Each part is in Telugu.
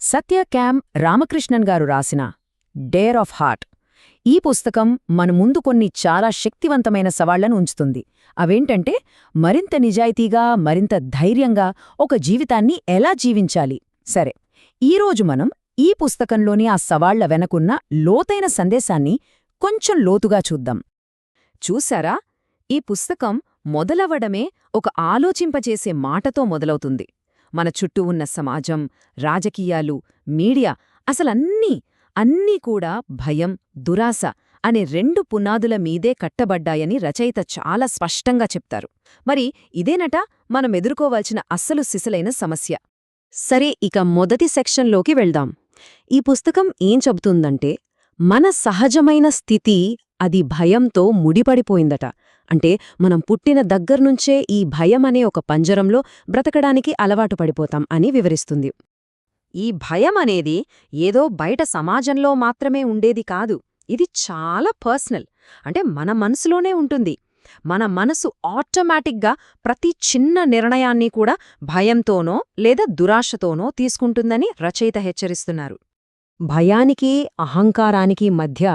సత్య క్యామ్ రామకృష్ణన్ గారు రాసిన డేర్ ఆఫ్ హార్ట్ ఈ పుస్తకం మన ముందు కొన్ని చాలా శక్తివంతమైన సవాళ్లను ఉంచుతుంది. అవేంటంటే మరింత నిజాయితీగా, మరింత ధైర్యంగా ఒక జీవితాన్ని ఎలా జీవించాలి. సరే, ఈరోజు మనం ఈ పుస్తకంలోని ఆ సవాళ్ల వెనకున్న లోతైన సందేశాన్ని కొంచెం లోతుగా చూద్దాం. చూశారా, ఈ పుస్తకం మొదలవడమే ఒక ఆలోచింపచేసే మాటతో మొదలవుతుంది. మన చుట్టూ ఉన్న సమాజం, రాజకీయాలు, మీడియా, అన్నీ కూడా భయం, దురాశ అనే రెండు పునాదుల మీదే కట్టబడ్డాయని రచయిత చాలా స్పష్టంగా చెప్తారు. మరి ఇదేనట మనం ఎదుర్కోవాల్సిన అస్సలు సిసలైన సమస్య. సరే, ఇక మొదటి సెక్షన్లోకి వెళ్దాం. ఈ పుస్తకం ఏం చెబుతుందంటే, మన సహజమైన స్థితి అది భయంతో ముడిపడిపోయిందట. అంటే మనం పుట్టిన దగ్గర్నుంచే ఈ భయమనే ఒక పంజరంలో బ్రతకడానికి అలవాటు పడిపోతాం అని వివరిస్తుంది. ఈ భయం అనేది ఏదో బయట సమాజంలో మాత్రమే ఉండేది కాదు. ఇది చాలా పర్సనల్. అంటే మన మనసులోనే ఉంటుంది. మన మనసు ఆటోమేటిక్గా ప్రతి చిన్న నిర్ణయాన్ని కూడా భయంతోనో లేదా దురాశతోనో తీసుకుంటుందని రచయిత హెచ్చరిస్తున్నారు. భయానికి, అహంకారానికి మధ్య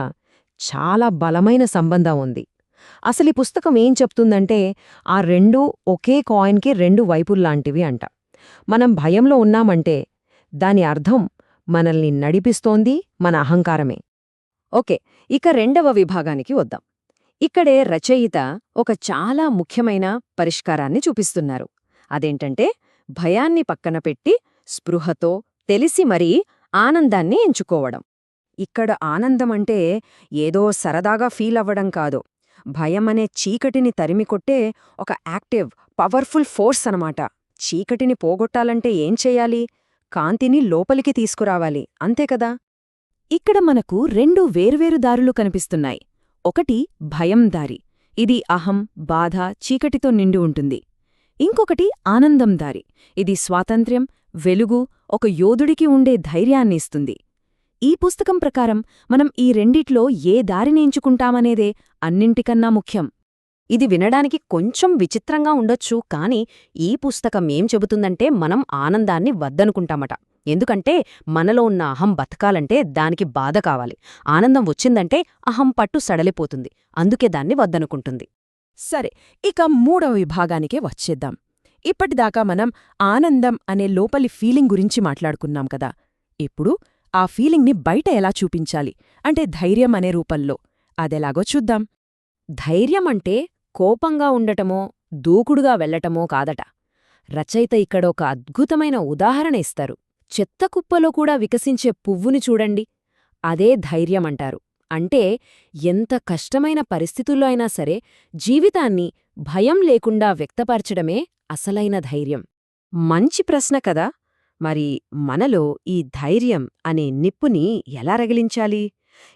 చాలా బలమైన సంబంధం ఉంది. అసలు ఈ పుస్తకం ఏం చెప్తుందంటే, ఆ రెండూ ఒకే కాయిన్కి రెండు వైపుల్లాంటివి అంట. మనం భయంలో ఉన్నామంటే దాని అర్థం మనల్ని నడిపిస్తోంది మన అహంకారమే. ఓకే, ఇక రెండవ విభాగానికి వద్దాం. ఇక్కడే రచయిత ఒక చాలా ముఖ్యమైన పరిష్కారాన్ని చూపిస్తున్నారు. అదేంటంటే, భయాన్ని పక్కన పెట్టి స్పృహతో తెలిసి మరీ ఆనందాన్ని ఎంచుకోవడం. ఇక్కడ ఆనందమంటే ఏదో సరదాగా ఫీలవ్వడం కాదు. భయమనే చీకటిని తరిమికొట్టే ఒక యాక్టివ్, పవర్ఫుల్ ఫోర్స్ అనమాట. చీకటిని పోగొట్టాలంటే ఏం చెయ్యాలి? కాంతిని లోపలికి తీసుకురావాలి, అంతే కదా? ఇక్కడ మనకు రెండు వేర్వేరు దారులు కనిపిస్తున్నాయి. ఒకటి భయం దారి. ఇది అహం, బాధ, చీకటితో నిండి ఉంటుంది. ఇంకొకటి ఆనందం దారి. ఇది స్వాతంత్ర్యం, వెలుగు, ఒక యోధుడికి ఉండే ధైర్యాన్ని ఇస్తుంది. ఈ పుస్తకం ప్రకారం మనం ఈ రెండిట్లో ఏ దారిని ఎంచుకుంటామనేదే అన్నింటికన్నా ముఖ్యం. ఇది వినడానికి కొంచెం విచిత్రంగా ఉండొచ్చు, కానీ ఈ పుస్తకం ఏం చెబుతుందంటే మనం ఆనందాన్ని వద్దనుకుంటామట. ఎందుకంటే మనలో ఉన్న అహం బతకాలంటే దానికి బాధ కావాలి. ఆనందం వచ్చిందంటే అహం పట్టు సడలిపోతుంది. అందుకే దాన్ని వద్దనుకుంటుంది. సరే, ఇక మూడవ విభాగానికే వచ్చేద్దాం. ఇప్పటిదాకా మనం ఆనందం అనే లోపలి ఫీలింగ్ గురించి మాట్లాడుకున్నాం కదా. ఇప్పుడు ఆ ఫీలింగ్ని బయట ఎలా చూపించాలి, అంటే ధైర్యం అనే రూపంలో, అదెలాగో చూద్దాం. ధైర్యం అంటే కోపంగా ఉండటమో, దూకుడుగా వెళ్లటమో కాదట. రచయిత ఇక్కడ ఒక అద్భుతమైన ఉదాహరణ ఇస్తారు. చెత్తకుప్పలో కూడా వికసించే పువ్వుని చూడండి. అదే ధైర్యమంటారు. అంటే ఎంత కష్టమైన పరిస్థితుల్లో అయినా సరే జీవితాన్ని భయం లేకుండా వ్యక్తపరచడమే అసలైన ధైర్యం. మంచి ప్రశ్న కదా. మరి మనలో ఈ ధైర్యం అనే నిప్పుని ఎలా రగిలించాలి?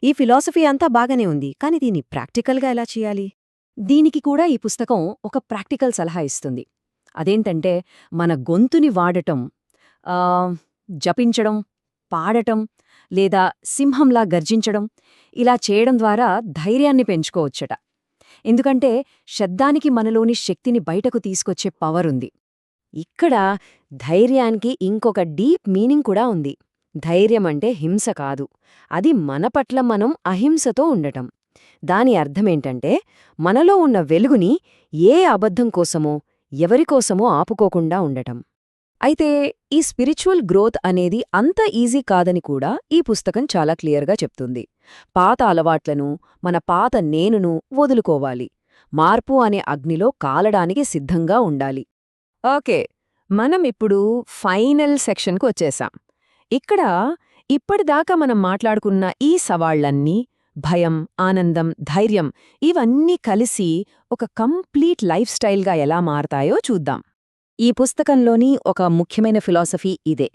ఈ ఫిలాసఫీ అంతా బాగానే ఉంది, కానీ దీన్ని ప్రాక్టికల్గా ఎలా చేయాలి? దీనికి కూడా ఈ పుస్తకం ఒక ప్రాక్టికల్ సలహా ఇస్తుంది. అదేంటంటే, మన గొంతుని వాడటం, జపించడం, పాడటం, లేదా సింహంలా గర్జించడం, ఇలా చేయడం ద్వారా ధైర్యాన్ని పెంచుకోవచ్చట. ఎందుకంటే శబ్దానికి మనలోని శక్తిని బయటకు తీసుకొచ్చే పవరుంది. ఇక్కడ ధైర్యానికి ఇంకొక డీప్ మీనింగ్ కూడా ఉంది. ధైర్యమంటే హింస కాదు, అది మన పట్ల మనం అహింసతో ఉండటం. దాని అర్థమేంటంటే, మనలో ఉన్న వెలుగుని ఏ అబద్ధం కోసమో, ఎవరికోసమో ఆపుకోకుండా ఉండటం. అయితే ఈ స్పిరిచువల్ గ్రోత్ అనేది అంత ఈజీ కాదని కూడా ఈ పుస్తకం చాలా క్లియర్గా చెప్తుంది. పాత అలవాట్లను, మన పాత నేనును వదులుకోవాలి. మార్పు అనే అగ్నిలో కాలడానికి సిద్ధంగా ఉండాలి. ఓకే, మనం ఇప్పుడు ఫైనల్ సెక్షన్కు వచ్చేసాం. ఇక్కడ ఇప్పటిదాకా మనం మాట్లాడుకున్న ఈ సవాళ్లన్నీ, భయం, ఆనందం, ధైర్యం, ఇవన్నీ కలిసి ఒక కంప్లీట్ లైఫ్ స్టైల్గా ఎలా మారతాయో చూద్దాం. ఈ పుస్తకంలోని ఒక ముఖ్యమైన ఫిలాసఫీ ఇదే.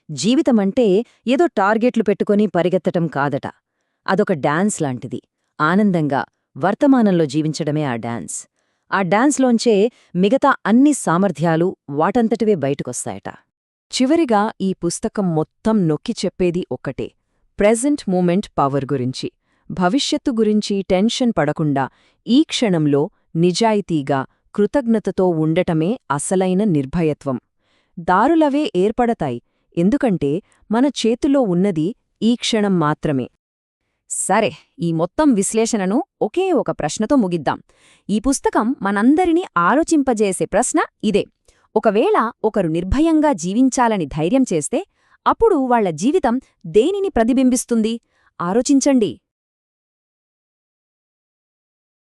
జీవితమంటే ఏదో టార్గెట్లు పెట్టుకుని పరిగెత్తటం కాదట. అదొక డాన్స్ లాంటిది. ఆనందంగా వర్తమానంలో జీవించడమే ఆ డాన్స్. ఆ డాన్స్లోంచే మిగతా అన్ని సామర్థ్యాలు వాటంతటివే బయటకొస్తాయట. చివరిగా ఈ పుస్తకం మొత్తం నొక్కి చెప్పేది ఒక్కటే, ప్రెజెంట్ మూమెంట్ పవర్ గురించి. భవిష్యత్తు గురించి టెన్షన్ పడకుండా ఈ క్షణంలో నిజాయితీగా, కృతజ్ఞతతో ఉండటమే అసలైన నిర్భయత్వం. దారులవే ఏర్పడతాయి, ఎందుకంటే మన చేతుల్లో ఉన్నది ఈ క్షణం మాత్రమే. సరే, ఈ మొత్తం విశ్లేషణను ఒకే ఒక ప్రశ్నతో ముగిద్దాం. ఈ పుస్తకం మనందరినీ ఆలోచింపజేసే ప్రశ్న ఇదే: ఒకవేళ ఒకరు నిర్భయంగా జీవించాలని ధైర్యం చేస్తే, అప్పుడు వాళ్ల జీవితం దేనిని ప్రతిబింబిస్తుంది? ఆలోచించండి.